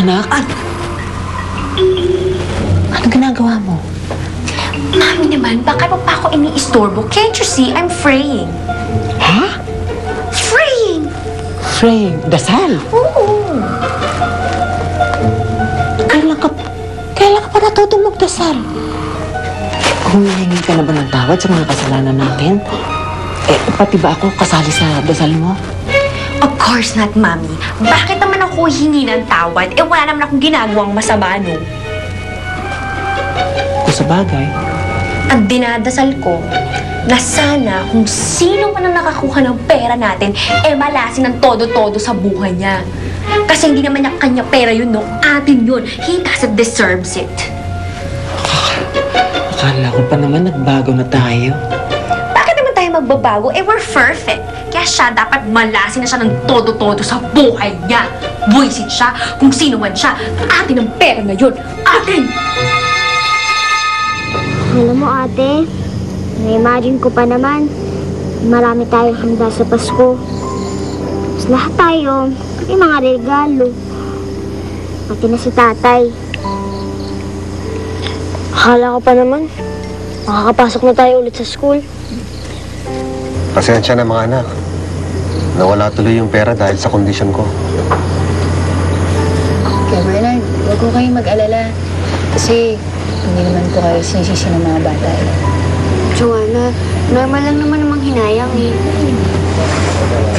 Anak? Ano ginagawa mo? Mami naman, bakit mo pa ako iniistorbo? Can't you see? I'm praying. Ha? Praying! Praying? Dasal? Oo. Kailan ka pa natutong magdasal? Humihingi ka na ba ng tawad sa mga kasalanan natin? Pati ba ako kasali sa dasal mo? Of course not, Mami. Bakit naman ako hingi ng tawad? Wala naman akong ginagawang masama, no? Kung sa bagay. Ang dinadasal ko na sana kung sino man ang nakakuha ng pera natin, malasin ng todo-todo sa buhay niya. Kasi hindi naman niya kanya pera yun, no? Atin yun. He doesn't deserves it. Akala ko pa naman nagbago na tayo. Bakit naman tayo magbabago? We're perfect. Kaya siya dapat malasin na siya ng todo-todo sa buhay niya. Buwisit siya kung sino man siya. Atin ang pera na yun. Atin! Alam mo, ate, na-imagine ko pa naman, marami tayong handa sa Pasko. Tapos lahat tayo, may mga regalo. Pati na si tatay. Akala ko pa naman, makakapasok na tayo ulit sa school. Pasensya na mga anak. Nawala tuloy yung pera dahil sa kondisyon ko. Kaya Bernard, huwag ko kayong mag-alala. Kasi hindi naman po kayo sinisisi ng mga bata. Joanna, normal lang naman namang hinayang eh.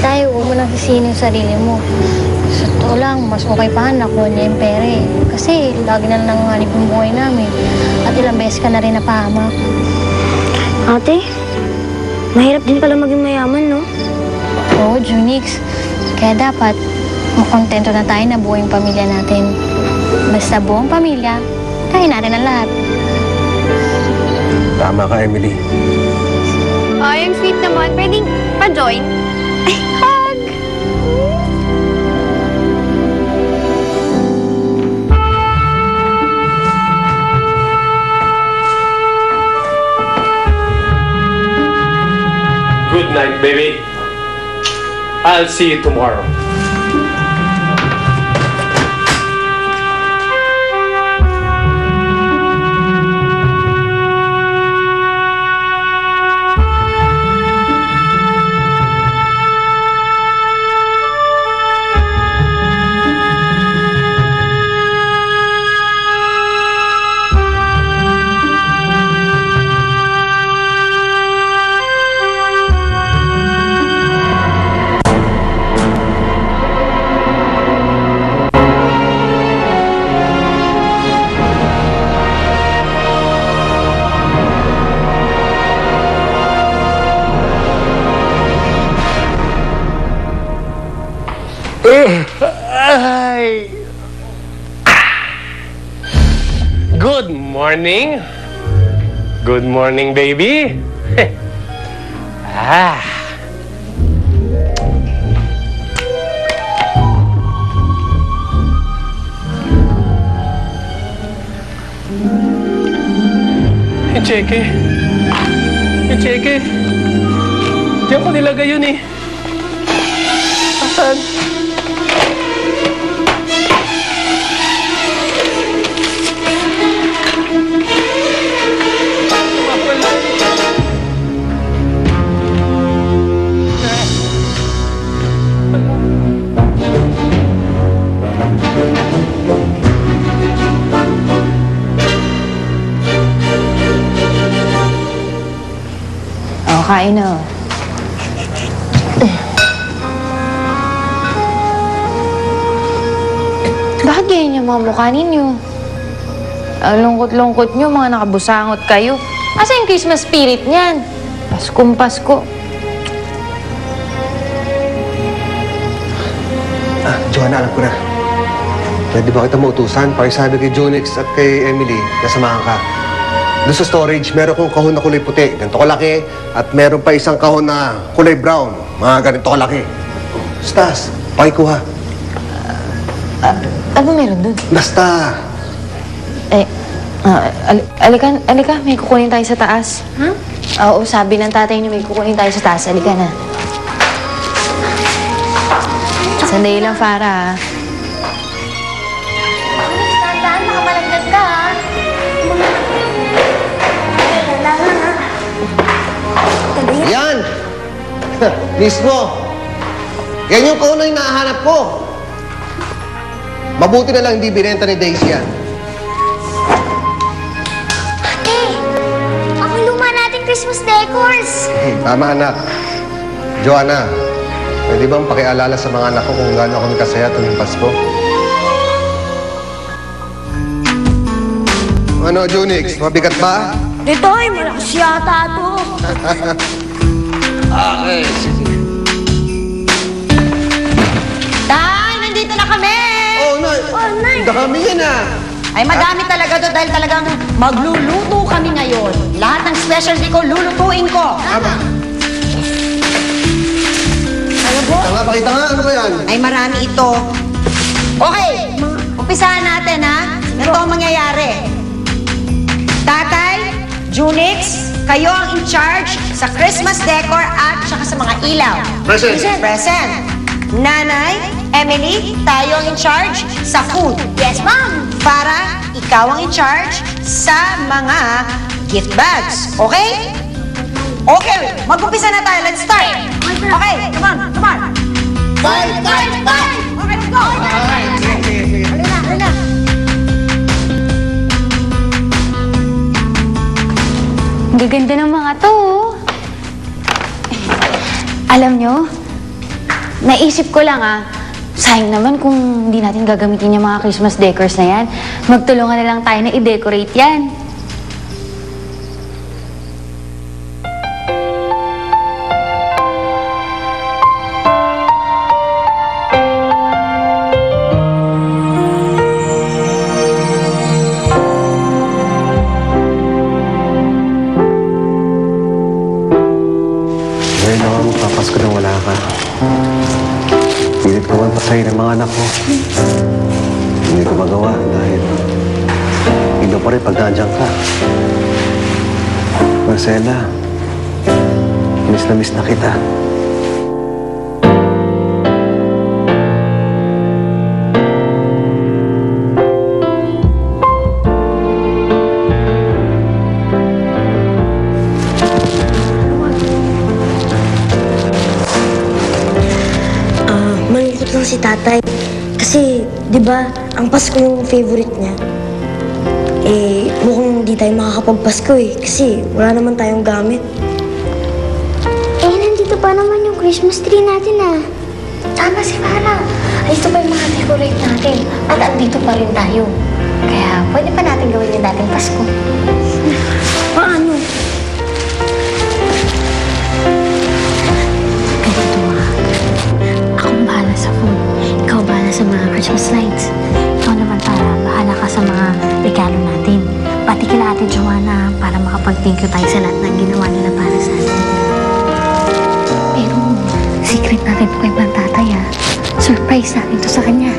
Tayo, huwag mo lang sisihin yung sarili mo. Sa totoo lang, mas okay pa nakuha niya yung pera eh. Kasi lagi na nanganganib yung buhay namin. At ilang beses ka na rin napahamak. Ate, mahirap din pala maging mayaman, no? Oo, Junix. Kaya dapat, makontento na tayo na buo yung pamilya natin. Basta buong pamilya, kaya natin ang lahat. Tama ka, Emily. Ay, ang sweet naman. Pwedeng pa-join? Ay, hug! Good night, baby. I'll see you tomorrow. Good morning. Good morning, baby. Yung cheque. Yung cheque. Diyan ko nilagay yun eh. Asan? Kain na. Bakit ganyan yung mga mukha ninyo? Ang lungkot-lungkot nyo, mga nakabusangot kayo. Asa yung Christmas spirit niyan? Paskong Pasko. Joanna, alam ko na. Pwede ba kita mautusan? Pakisabi kay Jonix at kay Emily na samahan ka. Doon sa storage, meron kong kahon na kulay puti, ganito kalaki, at meron pa isang kahon na kulay brown, mga ganito kalaki. Stas, pakikuha. Ano meron doon? Basta. Alika, may kukunin tayo sa taas. Huh? Oo, sabi ng tatay niyo may kukunin tayo sa taas. Alika na. Sandali lang, Farah. Tandaan, makabalagdag ka, ha? Yan! Mismo! Yan yung kauna yung nahanap ko. Mabuti na lang hindi binenta ni Daisy yan. Ate, ang luma nating Christmas decors. Tama, anak. Joanna, pwede bang pakialala sa mga anak ko kung gaano kami kasaya tuwing Pasko? Ano, Junix? Mabigat ba? Dito, malakas yata to. Okay, sige. Tay, nandito na kami! Oh, Nay! Oh, Nay! Ang dami yan, ah! Ay, madami talaga to dahil talagang magluluto kami ngayon. Lahat ng specialty ko, lulutuin ko. Ano po? Pakita nga, ano ba yan? Ay, marami ito. Okay, umpisahan natin, ha? Ito ang mangyayari. Tatay, Junix, kayo ang in charge sa Christmas decor at saka sa mga ilaw. Present. Present. Nanay, Emily, tayo ang in charge sa food. Yes, ma'am. Para ikaw ang in charge sa mga gift bags. Okay? Okay, mag-umpisa na tayo. Let's start. Okay, come on, come on. Bye, bye, bye! Okay, let's go. Halina. Ang gaganda ng mga to. Alam nyo, naisip ko lang sayang naman kung hindi natin gagamitin yung mga Christmas decors na yan. Magtulungan na lang tayo na i-decorate yan. Ngayon naman magpapasko nang wala ka. Pilit ko man pasahin ng mga anak ko. Hindi ko magawa dahil iba pa rin pag nandiyan ka. Marcela, miss na kita. Malungkot lang si tatay. Kasi, di ba, ang Pasko yung favorite niya. Eh, mukhang hindi tayo makakapagpasko eh. Kasi wala naman tayong gamit. Eh, nandito pa naman yung Christmas tree natin, ah. Tama si Farah. Ay, ito pa yung mga decorate natin. At andito pa rin tayo. Kaya pwede pa natin gawin yung dating Pasko. Paano? Ganito akong bahala sa food. Ikaw bahala sa mga Christmas lights. Ikaw naman bahala ka sa mga regalo natin. Pati kila Ate Joanna para makapag-thank you tayo sa lahat ng ginawa nila para sa atin. Pero secret natin ito kay Pantatay, ha. Surprise natin ito sa kanya.